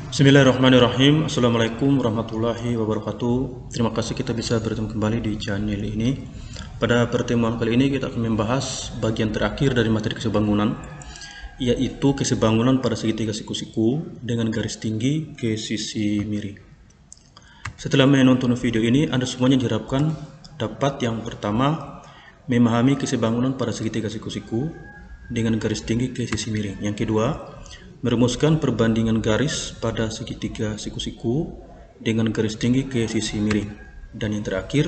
Bismillahirrahmanirrahim. Assalamualaikum warahmatullahi wabarakatuh. Terima kasih kita bisa bertemu kembali di channel ini. Pada pertemuan kali ini kita akan membahas bagian terakhir dari materi kesebangunan, yaitu kesebangunan pada segitiga siku-siku dengan garis tinggi ke sisi miring. Setelah menonton video ini, Anda semuanya diharapkan dapat yang pertama memahami kesebangunan pada segitiga siku-siku dengan garis tinggi ke sisi miring. Yang kedua, merumuskan perbandingan garis pada segitiga siku-siku dengan garis tinggi ke sisi miring. Dan yang terakhir,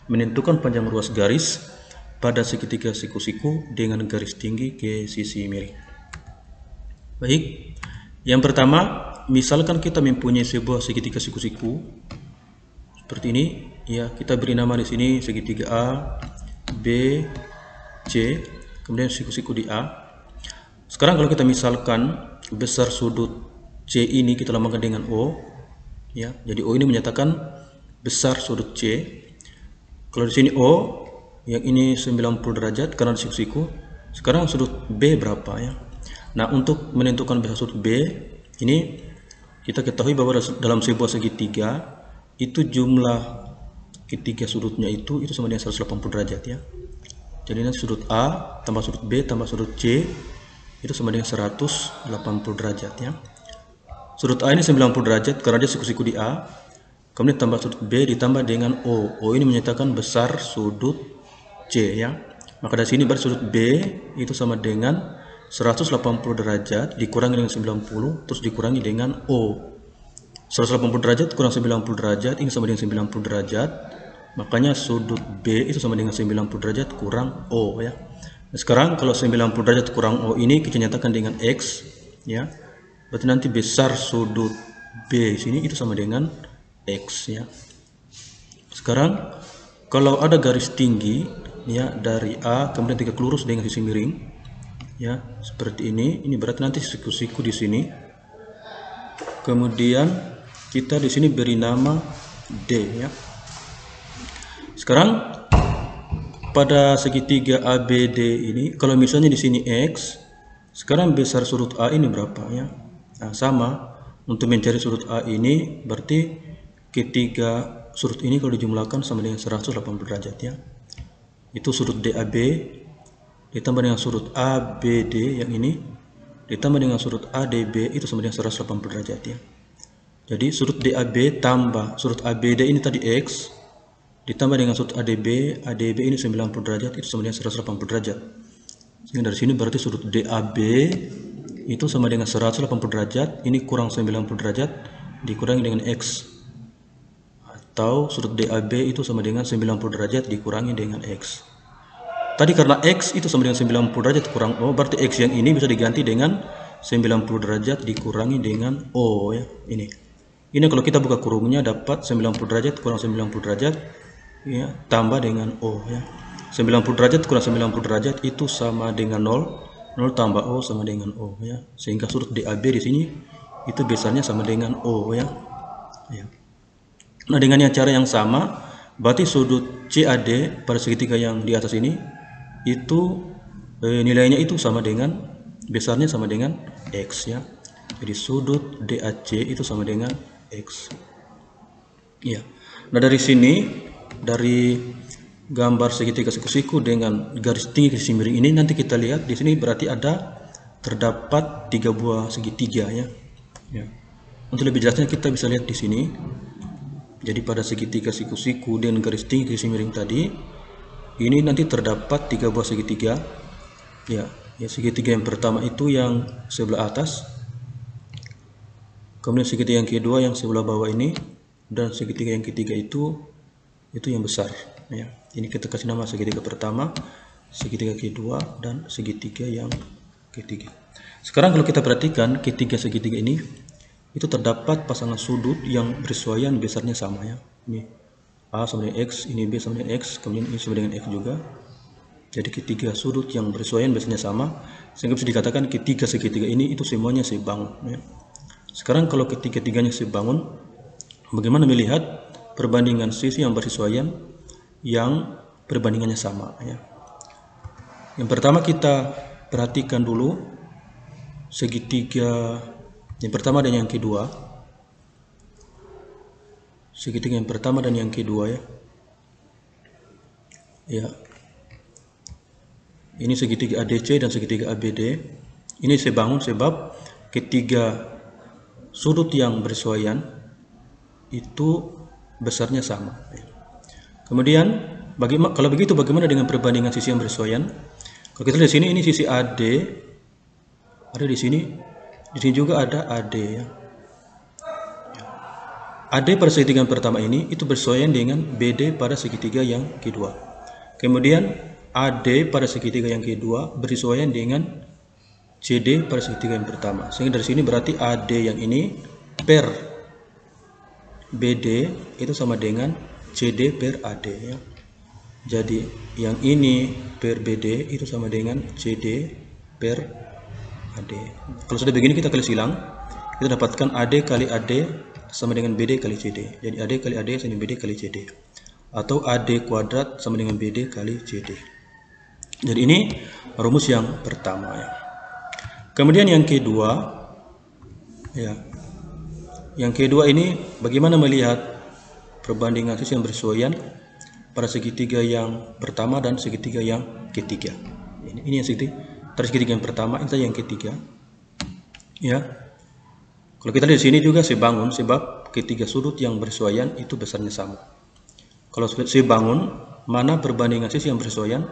menentukan panjang ruas garis pada segitiga siku-siku dengan garis tinggi ke sisi miring. Baik, yang pertama, misalkan kita mempunyai sebuah segitiga siku-siku seperti ini, ya, kita beri nama di sini segitiga A, B, C, kemudian siku-siku di A. Sekarang kalau kita misalkan besar sudut C ini kita lambangkan dengan O, ya. Jadi O ini menyatakan besar sudut C. Kalau di sini O, yang ini 90 derajat karena siku-siku. Sekarang sudut B berapa, ya? Nah, untuk menentukan besar sudut B ini kita ketahui bahwa dalam sebuah segitiga itu jumlah ketiga sudutnya itu sama dengan 180 derajat, ya. Jadi nanti sudut A tambah sudut B tambah sudut C itu sama dengan 180 derajat, ya. Sudut A ini 90 derajat karena dia siku-siku di A. Kemudian tambah sudut B ditambah dengan O. O ini menyatakan besar sudut C, ya. Maka dari sini berarti sudut B itu sama dengan 180 derajat dikurangi dengan 90 terus dikurangi dengan O. 180 derajat kurang 90 derajat ini sama dengan 90 derajat. Makanya sudut B itu sama dengan 90 derajat kurang O, ya. Nah, sekarang kalau 90 derajat kurang O ini kita nyatakan dengan X, ya. Berarti nanti besar sudut B sini itu sama dengan X, ya. Sekarang kalau ada garis tinggi, ya, dari A kemudian tegak lurus dengan sisi miring, ya, seperti ini berarti nanti siku-siku di sini. Kemudian kita di sini beri nama D, ya. Sekarang pada segitiga ABD ini, kalau misalnya di sini X, sekarang besar sudut A ini berapa, ya? Nah, sama untuk mencari sudut A ini berarti ketiga sudut ini kalau dijumlahkan sama dengan 180 derajat, ya. Itu sudut DAB ditambah dengan sudut ABD yang ini ditambah dengan sudut ADB itu sama dengan 180 derajat, ya. Jadi sudut DAB tambah sudut ABD ini tadi X ditambah dengan sudut ADB ini 90 derajat itu sama dengan 180 derajat. Sehingga dari sini berarti sudut DAB itu sama dengan 180 derajat, ini kurang 90 derajat dikurangi dengan X. Atau sudut DAB itu sama dengan 90 derajat dikurangi dengan X. Tadi karena X itu sama dengan 90 derajat kurang O, berarti X yang ini bisa diganti dengan 90 derajat dikurangi dengan O, ya. Ini kalau kita buka kurungnya dapat 90 derajat kurang 90 derajat, ya, tambah dengan O, ya. 90 derajat kurang 90 derajat itu sama dengan 0. 0 tambah O sama dengan O, ya. Sehingga sudut DAB di sini itu besarnya sama dengan O, ya. Nah, dengan cara yang sama berarti sudut CAD pada segitiga yang di atas ini itu nilainya itu sama dengan besarnya sama dengan X, ya. Jadi sudut DAC itu sama dengan X. Ya. Nah, dari sini, dari gambar segitiga siku-siku dengan garis tinggi ke sisi miring ini nanti kita lihat di sini berarti terdapat 3 buah segitiga, ya. Untuk lebih jelasnya kita bisa lihat di sini. Jadi pada segitiga siku-siku dengan garis tinggi ke sisi miring tadi ini nanti terdapat 3 buah segitiga, ya. Segitiga yang pertama itu yang sebelah atas, kemudian segitiga yang kedua yang sebelah bawah ini, dan segitiga yang ketiga itu yang besar, ya. Ini kita kasih nama segitiga pertama, segitiga kedua, dan segitiga yang ketiga. Sekarang kalau kita perhatikan ketiga segitiga ini itu terdapat pasangan sudut yang bersesuaian besarnya sama, ya. Ini A sama dengan X, ini B sama dengan X, kemudian ini sama dengan X juga. Jadi ketiga sudut yang bersesuaian besarnya sama, sehingga bisa dikatakan ketiga segitiga ini itu semuanya sebangun, ya. Sekarang kalau ketiga-tiganya sebangun, bagaimana melihat perbandingan sisi yang bersesuaian yang perbandingannya sama, ya. Yang pertama kita perhatikan dulu segitiga yang pertama dan yang kedua. segitiga yang pertama dan yang kedua ya. Ya. Ini segitiga ADC dan segitiga ABD. Ini saya bangun sebab ketiga sudut yang bersesuaian itu besarnya sama. Kemudian kalau begitu bagaimana dengan perbandingan sisi yang bersesuaian? Kalau kita lihat di sini, ini sisi AD ada di sini juga ada AD ya. AD pada segitiga yang pertama ini itu bersesuaian dengan BD pada segitiga yang kedua. Kemudian AD pada segitiga yang kedua bersesuaian dengan CD pada segitiga yang pertama. Sehingga dari sini berarti AD yang ini per BD itu sama dengan CD per AD ya. Jadi yang ini per BD itu sama dengan CD per AD. Kalau sudah begini kita kali silang, kita dapatkan AD kali AD sama dengan BD kali CD. Jadi AD kali AD sama dengan BD kali CD. Atau AD kuadrat sama dengan BD kali CD. Jadi ini rumus yang pertama ya. Kemudian yang kedua ya. Yang kedua ini bagaimana melihat perbandingan sisi yang bersesuaian pada segitiga yang pertama dan segitiga yang ketiga. Ini yang segitiga yang pertama, ini yang ketiga. Ya. Kalau kita lihat di sini juga saya bangun sebab ketiga sudut yang bersesuaian itu besarnya sama. Kalau saya bangun, mana perbandingan sisi yang bersesuaian?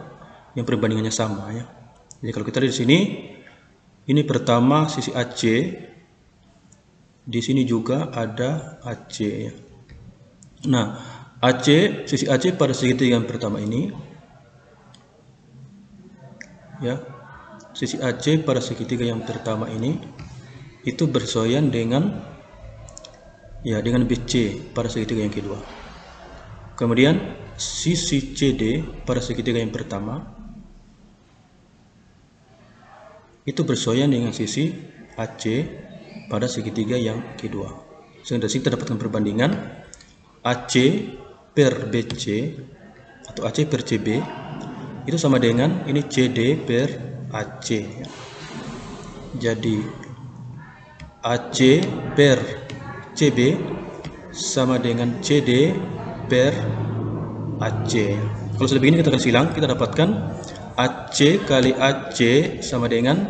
Yang perbandingannya sama ya. Jadi kalau kita lihat di sini, ini pertama sisi AC, di sini juga ada AC ya. Nah, sisi AC pada segitiga yang pertama ini ya, sisi AC pada segitiga yang pertama ini itu bersesuaian dengan dengan BC pada segitiga yang kedua. Kemudian sisi CD pada segitiga yang pertama itu bersesuaian dengan sisi AC pada segitiga yang kedua. Sehingga dari sini kita dapatkan perbandingan AC per BC atau AC per CB itu sama dengan ini CD per AC ya. Jadi AC per CB sama dengan CD per AC. Kalau sudah begini kita akan silang, kita dapatkan AC kali AC sama dengan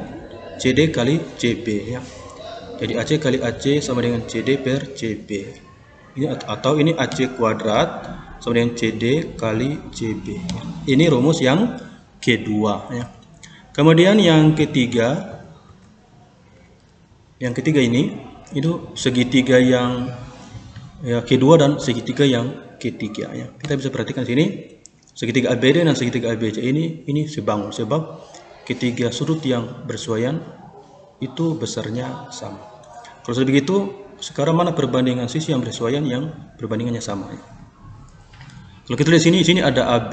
CD kali CB ya. Jadi AC kali AC sama dengan CD per CB. Ini atau ini AC kuadrat sama dengan CD kali CB. Ini rumus yang kedua ya. Kemudian yang ketiga ini itu segitiga yang kedua dan segitiga yang ketiga ya. Kita bisa perhatikan sini segitiga ABD dan segitiga ABC ini sebangun sebab ketiga sudut yang bersesuaian itu besarnya sama. Kalau sudah begitu, sekarang mana perbandingan sisi yang bersesuaian yang perbandingannya sama ya. Kalau kita lihat sini ada AB,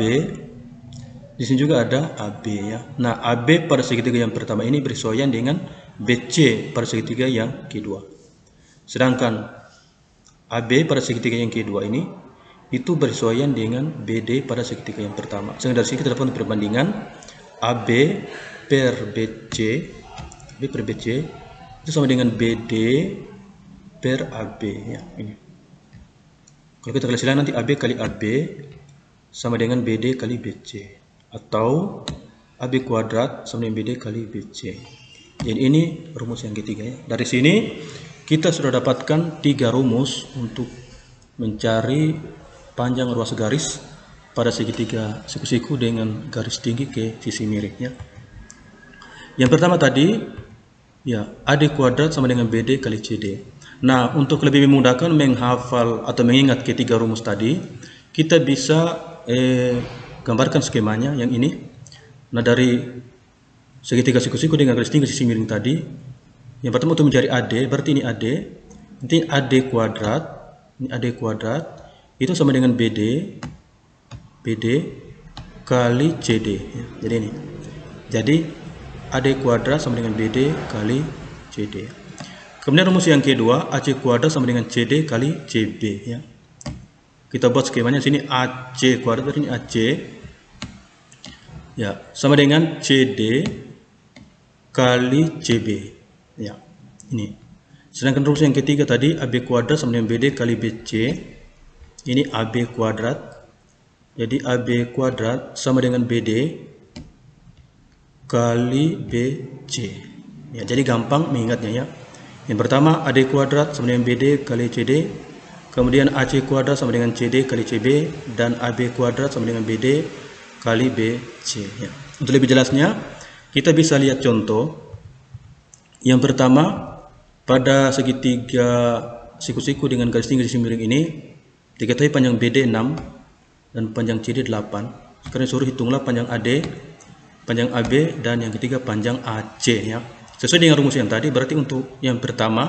di sini juga ada AB ya. Nah, AB pada segitiga yang pertama ini bersesuaian dengan BC pada segitiga yang kedua. Sedangkan AB pada segitiga yang kedua ini itu bersesuaian dengan BD pada segitiga yang pertama. Sehingga dari sini kita dapat perbandingan AB per BC itu sama dengan BD per AB ya, ini. Kalau kita kali silang nanti AB kali AB sama dengan BD kali BC atau AB kuadrat sama dengan BD kali BC. Jadi ini rumus yang ketiga ya. Dari sini kita sudah dapatkan 3 rumus untuk mencari panjang ruas garis pada segitiga siku-siku dengan garis tinggi ke sisi miringnya. Yang pertama tadi ya, AD kuadrat sama dengan BD kali CD. Nah, untuk lebih memudahkan menghafal atau mengingat ketiga rumus tadi, kita bisa gambarkan skemanya yang ini. Nah, dari segitiga siku-siku dengan garis tinggi sisi miring tadi, yang pertama untuk mencari AD, berarti ini AD. Nanti AD kuadrat, ini AD kuadrat itu sama dengan BD kali CD ya. Jadi ini. Jadi AD kuadrat sama dengan BD kali CD. Kemudian rumus yang kedua, AC kuadrat sama dengan CD kali CB ya. Kita buat skemanya sini AC kuadrat, ini AC ya sama dengan CD kali CB ya. Ini. Sedangkan rumus yang ketiga tadi AB kuadrat sama dengan BD kali BC Ini AB kuadrat. Jadi AB kuadrat sama dengan BD kali BC. Ya, jadi gampang mengingatnya ya. Yang pertama AD kuadrat sama dengan BD kali CD. Kemudian AC kuadrat sama dengan CD kali CB, dan AB kuadrat sama dengan BD kali BC. Ya. Untuk lebih jelasnya, kita bisa lihat contoh. Yang pertama, pada segitiga siku-siku dengan garis tinggi sisi miring ini, diketahui panjang BD 6 dan panjang CD 8. Sekarang suruh hitunglah panjang AD, panjang AB, dan yang ketiga panjang AC. Ya. Sesuai dengan rumus yang tadi, berarti untuk yang pertama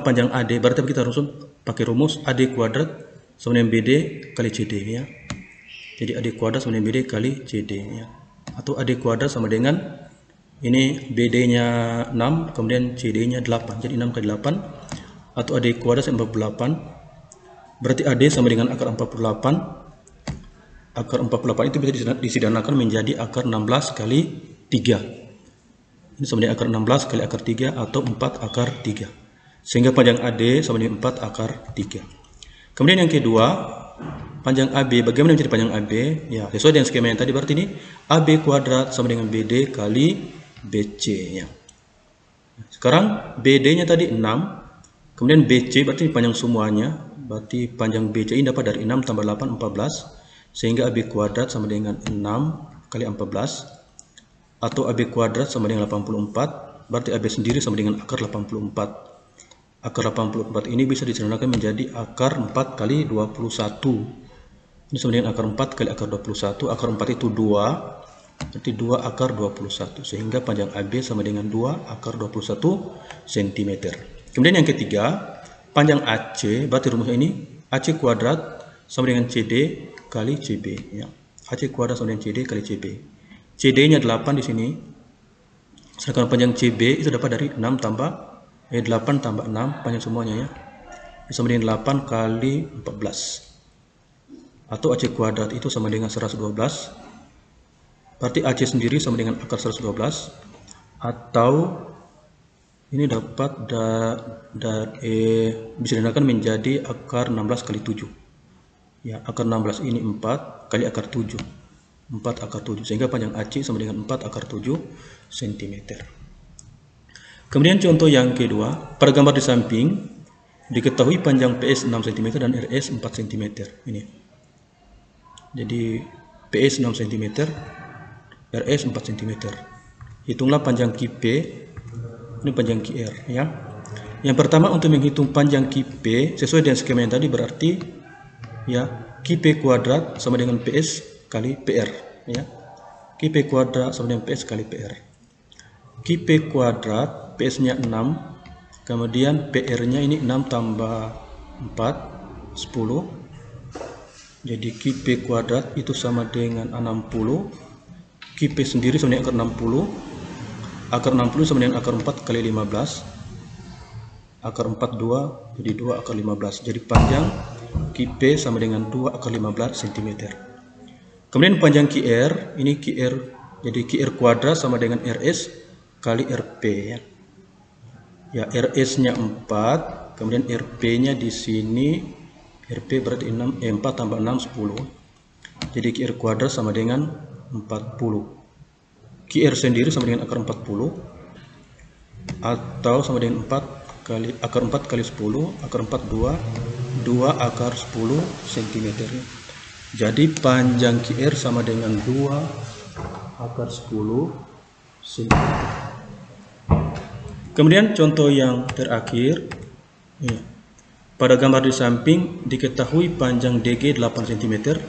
panjang AD, berarti kita harus pakai rumus AD kuadrat sama dengan BD kali CD ya. Jadi AD kuadrat sama dengan BD kali CD ya. Atau AD kuadrat sama dengan ini BD-nya 6, kemudian CD-nya 8. Jadi 6 kali 8 atau AD kuadrat sama 48. Berarti AD sama dengan akar 48. Akar 48 itu bisa disederhanakan menjadi akar 16 kali 3. Ini sama dengan akar 16 kali akar 3 atau 4 akar 3. Sehingga panjang AD sama dengan 4 akar 3. Kemudian yang kedua, panjang AB. Bagaimana mencari panjang AB? Ya, sesuai dengan skema yang tadi, berarti ini AB kuadrat sama dengan BD kali BC ya. Sekarang BD-nya tadi 6, kemudian BC berarti panjang semuanya. Berarti panjang BC ini dapat dari 6 tambah 8, 14. Sehingga AB kuadrat sama dengan 6 kali 14. Atau AB kuadrat sama dengan 84. Berarti AB sendiri sama dengan akar 84. Akar 84 ini bisa disederhanakan menjadi akar 4 kali 21. Ini sama dengan akar 4 kali akar 21. Akar 4 itu 2. Berarti 2 akar 21. Sehingga panjang AB sama dengan 2 akar 21 cm. Kemudian yang ketiga, panjang AC. Berarti rumusnya ini AC kuadrat sama dengan CD kali CB. Ya. AC kuadrat sama dengan CD kali CB. CD-nya 8 di sini. Sedangkan panjang CB itu dapat dari 6 tambah 8 tambah 6, panjang semuanya ya. Sama dengan 8 kali 14. Atau AC kuadrat itu sama dengan 112. Berarti AC sendiri sama dengan akar 112. Atau ini dapat bisa digunakan menjadi akar 16 kali 7. Ya, akar 16 ini 4 kali akar 7. 4 akar 7. Sehingga panjang AC sama dengan 4 akar 7 cm. Kemudian contoh yang kedua, pada gambar di samping diketahui panjang PS 6 cm dan RS 4 cm. Ini. Jadi PS 6 cm, RS 4 cm. Hitunglah panjang QP, ini panjang QR ya. Yang pertama untuk menghitung panjang QP sesuai dengan skema yang tadi, berarti ya QP kuadrat sama dengan PS kali PR ya. QP kuadrat sama dengan PS kali PR. QP kuadrat PS-nya 6, kemudian PR-nya ini 6 tambah 4, 10. Jadi QP kuadrat itu sama dengan 60. QP sendiri sama dengan akar 60. Akar 60 sama dengan akar 4 kali 15. Akar 4 2, jadi 2 akar 15. Jadi panjang QP sama dengan 2 akar 15 cm. Kemudian panjang QR, ini QR, jadi QR kuadrat sama dengan RS kali RP ya. Ya, RS-nya 4, kemudian RP-nya di sini, RP berarti 4 tambah 6, 10. Jadi QR kuadrat sama dengan 40. QR sendiri sama dengan akar 40. Atau sama dengan 4 kali, akar 4 kali 10, akar 4 2 akar 10 cm. Jadi panjang QR sama dengan 2 akar 10 cm. Kemudian contoh yang terakhir, ya. Pada gambar di samping diketahui panjang DG 8 cm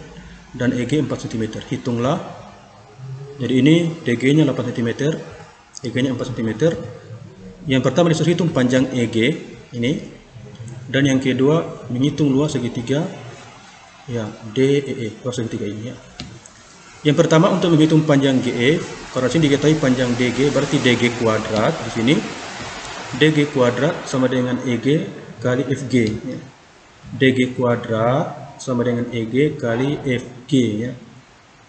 dan EG 4 cm. Hitunglah. Jadi ini DG-nya 8 cm, EG-nya 4 cm. Yang pertama disuruh hitung panjang EG ini, dan yang kedua menghitung luas segitiga ya DEE, luas segitiga ini ya. Yang pertama untuk menghitung panjang GE, karena sini diketahui panjang DG, berarti DG kuadrat di sini. DG kuadrat sama dengan EG kali FG ya. DG kuadrat sama dengan EG kali FG ya.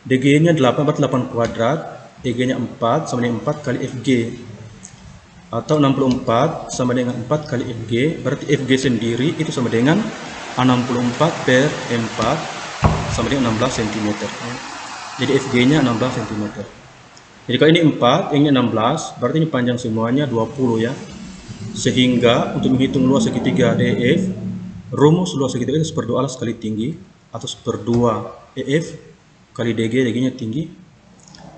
DG nya 8 berarti 8 kuadrat, EG nya 4 sama dengan 4 kali FG. Atau 64 sama dengan 4 kali FG, berarti FG sendiri itu sama dengan 64 per 4 sama dengan 16 cm. Jadi FG nya 16 cm. Jadi kalau ini 4, ini 16, berarti ini panjang semuanya 20 ya. Sehingga untuk menghitung luas segitiga DEF, rumus luas segitiga itu 1/2 alas kali tinggi, atau 1/2 EF kali DG, DG-nya tinggi.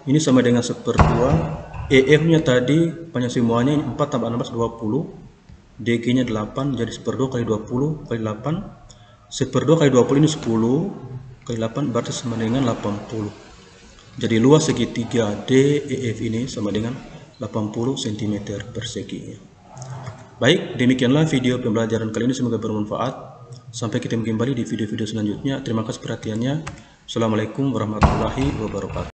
Ini sama dengan 1/2 EF-nya tadi panjang semuanya ini 4 tambah 16 20, DG-nya 8, jadi 1/2 kali 20 kali 8. 1/2 kali 20 ini 10 kali 8 berarti sama dengan 80. Jadi luas segitiga DEF ini sama dengan 80 cm persegi. Baik, demikianlah video pembelajaran kali ini, semoga bermanfaat. Sampai ketemu kembali di video-video selanjutnya. Terima kasih perhatiannya. Assalamualaikum warahmatullahi wabarakatuh.